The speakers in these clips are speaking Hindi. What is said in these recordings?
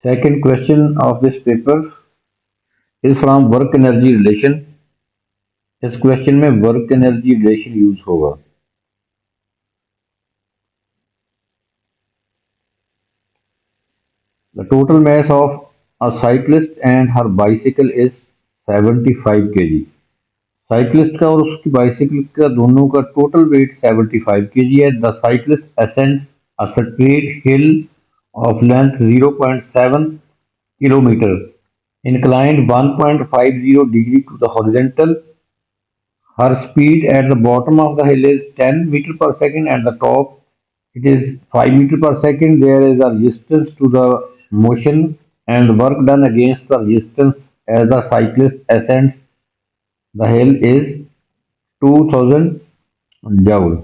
Second question of this paper is from work energy relation. इस क्वेश्चन में वर्क एनर्जी रिलेशन यूज होगा. The total mass of a cyclist and her bicycle is 75 kg. Cyclist का और उसकी बाइसिकल का दोनों का टोटल वेट 75 kg है. The cyclist ascend a straight hill of length 0.7 kilometer, inclined 1.50 degree to the horizontal. Her speed at the bottom of the hill is 10 meter per second. At the top, it is 5 meter per second. There is a resistance to the motion and work done against the resistance as the cyclist ascends the hill is 2000 joule.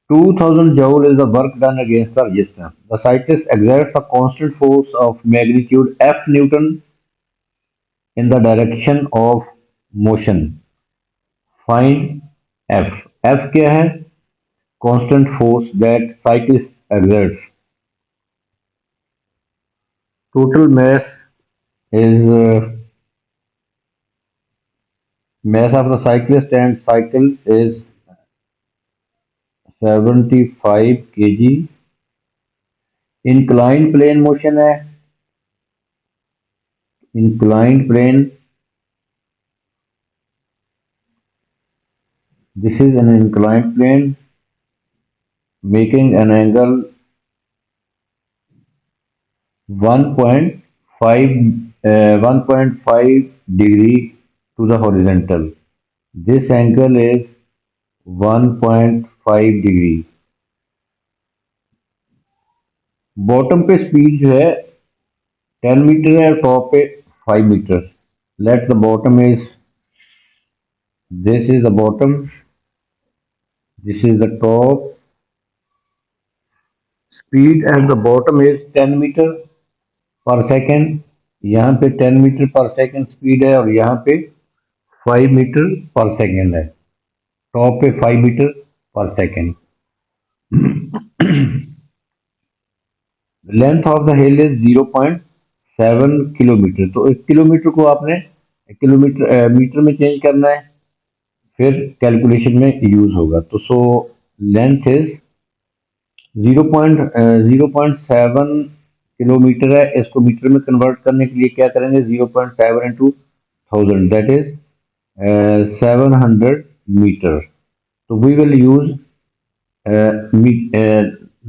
2000 joule is the work done against the resistance. The cyclist exerts a constant force of magnitude F Newton in the direction of motion. Find F. F क्या है? Constant force that cyclist exerts. Total mass is mass of the cyclist and cycle is 75 kg. Inclined plane motion है. Inclined plane. This is an inclined plane making an angle 1.5 degree to the horizontal. This angle is 1.5 degree. Bottom पे स्पीड जो है 10 मीटर है और टॉप पे 5 metre. Let the bottom is this is the bottom, this is the top. Speed at the bottom is 10 metre per second. यहाँ पे 10 मीटर पर सेकेंड स्पीड है और यहाँ पे 5 मीटर पर सेकेंड है. टॉप पे 5 metre per second. Length of the hill is 0.7 kilometre. तो 1 किलोमीटर को आपने किलोमीटर मीटर में चेंज करना है, फिर कैलकुलेशन में यूज होगा. तो सो लेंथ इज 0.7 किलोमीटर है. इसको मीटर में कन्वर्ट करने के लिए क्या करेंगे? 0.7 इंटू 1000 दैट इज 700 मीटर. तो we will use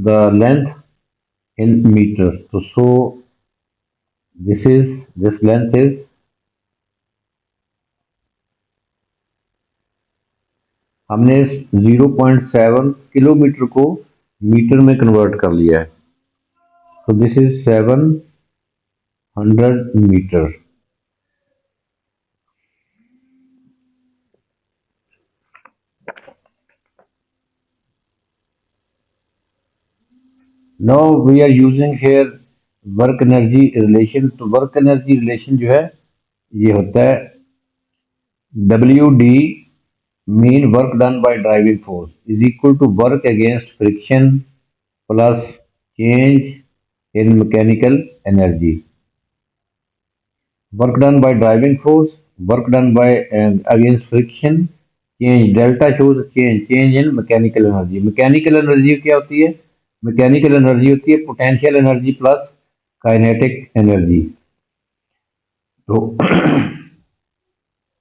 the length in meters. So this length is हमने इस 0.7 किलोमीटर को मीटर में कन्वर्ट कर लिया है. तो this is 700 metre. Now we are using here work energy relation. तो work energy relation जो है ये होता है WD mean work done by driving force is equal to work against friction plus change in mechanical energy. Work done by driving force, work done by against friction, change. Delta shows change in mechanical energy. Mechanical energy क्या होती है? Mechanical energy होती है potential energy plus kinetic energy. तो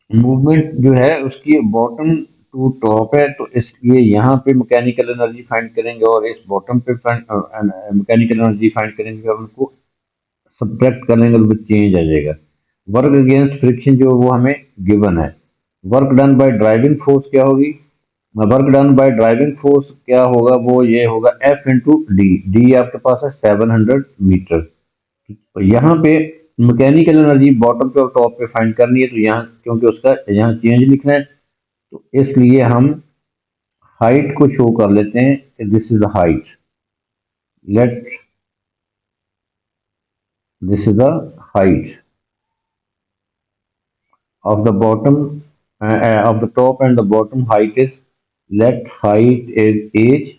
मूवमेंट जो है उसकी बॉटम टू टॉप है, तो इसलिए यहाँ पे मैकेनिकल एनर्जी फाइंड करेंगे और इस बॉटम पे मैकेनिकल एनर्जी फाइंड करेंगे और उनको सब्ट्रैक्ट कर लेंगे, तो चेंज आ जाएगा. वर्क अगेंस्ट फ्रिक्शन जो वो हमें गिवन है. Work done by driving force क्या होगी? Work done by driving force क्या होगा? वो ये होगा F इंटू डी. डी आपके पास है 700 मीटर. तो यहाँ पे मैकेनिकल एनर्जी बॉटम पे और टॉप पे फाइंड करनी है, तो यहाँ क्योंकि उसका यहाँ चेंज लिखना है, तो इसलिए हम हाइट को शो कर लेते हैं कि this is the height. Let this is the height of the bottom of the top and the bottom height is let height is h.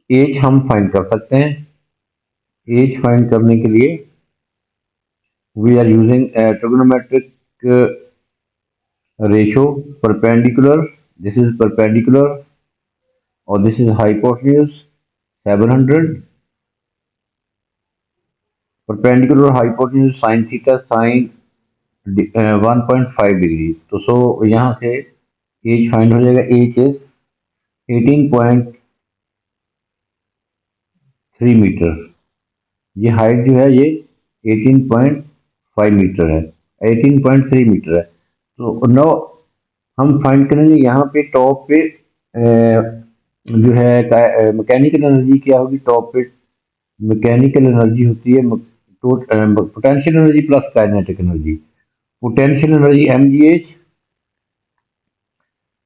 H हम फाइंड कर सकते हैं। एज फाइंड करने के लिए we are using trigonometric ratio perpendicular. This is perpendicular और this is hypotenuse 700। Perpendicular hypotenuse sine theta sine 1.5 degree. तो सो यहाँ से एज फाइंड हो जाएगा। H is 18.3 metre. ये हाइट जो है ये 18.5 मीटर है, 18.3 मीटर है। तो नो हम फाइंड करेंगे यहाँ पे टॉप पे जो है मैकेनिकल एनर्जी क्या होगी। टॉप पे मैकेनिकल एनर्जी होती है potential energy plus kinetic energy. Potential energy M G H,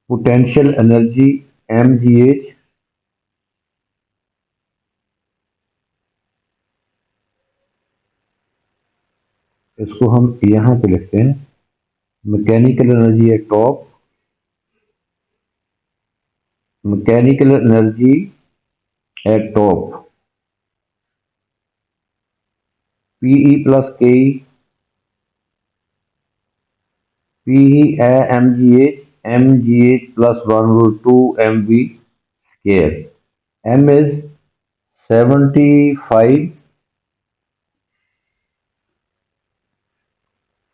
potential energy M G H. इसको हम यहाँ पे लिखते हैं। मैकेनिकल एनर्जी है top, mechanical energy at top PE plus के PE M G H plus 1/2 mv square. M is 75,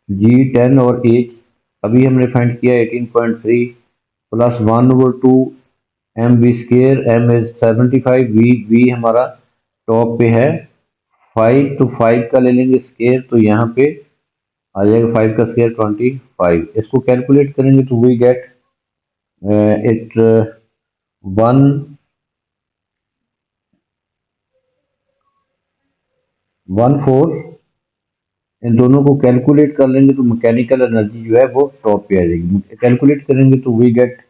G 10 और एच अभी हमने फाइंड किया 18.3 प्लस 1/2 mv square. M is 75, V हमारा टॉप पे है 5, तो 5 का ले लेंगे स्केयर। तो यहाँ पे आ जाएगा 5 का स्केयर 25। इसको कैलकुलेट करेंगे तो वी गेट इट 114। इन दोनों को कैलकुलेट कर लेंगे तो मैकेनिकल एनर्जी जो है वो टॉप पे आ जाएगी। कैलकुलेट करेंगे तो we get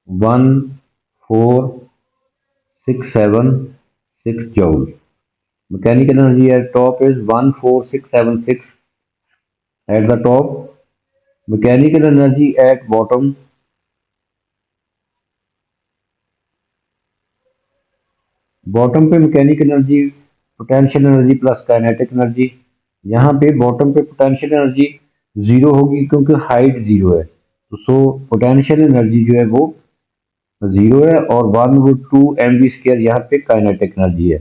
14676 joule. Mechanical energy at top is 14676 at the top. Mechanical energy at bottom, bottom पे mechanical energy potential energy plus kinetic energy. यहाँ पे बॉटम पे पोटेंशियल एनर्जी जीरो होगी क्योंकि हाइट जीरो है। तो सो पोटेंशियल एनर्जी जो है वो जीरो है और 1/2 mv स्केयर यहाँ पे काइनेटिक एनर्जी है।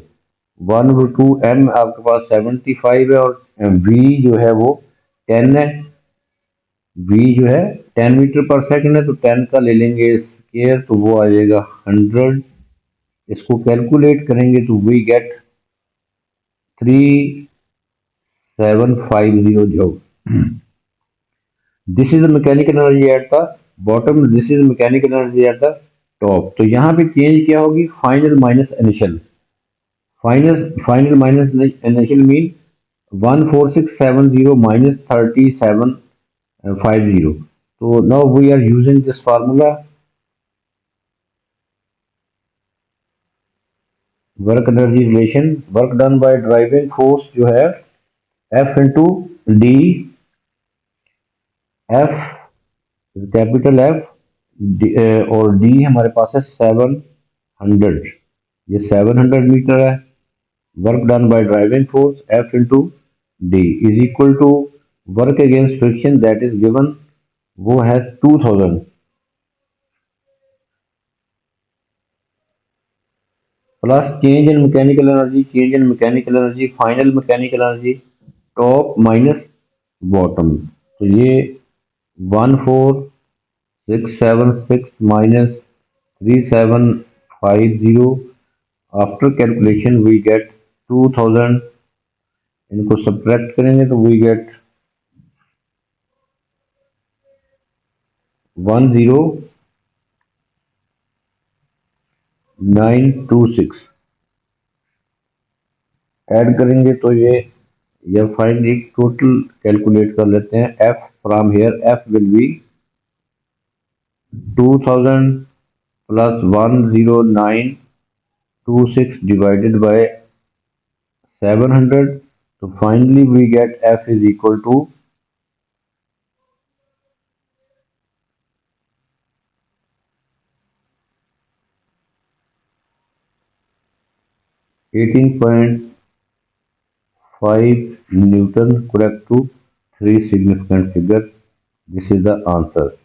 1/2 m आपके पास 75 है और v जो है वो 10 है। v जो है 10 मीटर पर सेकंड है, तो 10 का ले लेंगे स्केयर तो वो आ जाएगा 100। इसको कैलकुलेट करेंगे तो we get 3750 joule. This is the mechanical energy at the bottom, this is mechanical energy at the top. तो यहाँ पे चेंज क्या होगी, final minus initial. Final minus initial mean 14670 minus 3750। तो now we are using this formula. Work energy relation, work done by driving force जो है F into D. F capital F और डी हमारे पास है 700। ये 700 मीटर है। Work done by driving force F into D is equal to work against friction that is given, वो है 2000 plus change in mechanical energy, change in mechanical energy final mechanical energy top minus bottom. तो ये 14676 minus 3750 after calculation we get 2000। इनको सब्ट्रैक्ट करेंगे तो वी गेट 10926। ऐड करेंगे तो ये फाइनली टोटल कैलकुलेट कर लेते हैं। F from here F will be 2000 plus 10926 divided by 700। तो finally we get F is equal to 18.5 Newton, correct to three significant figures. This is the answer.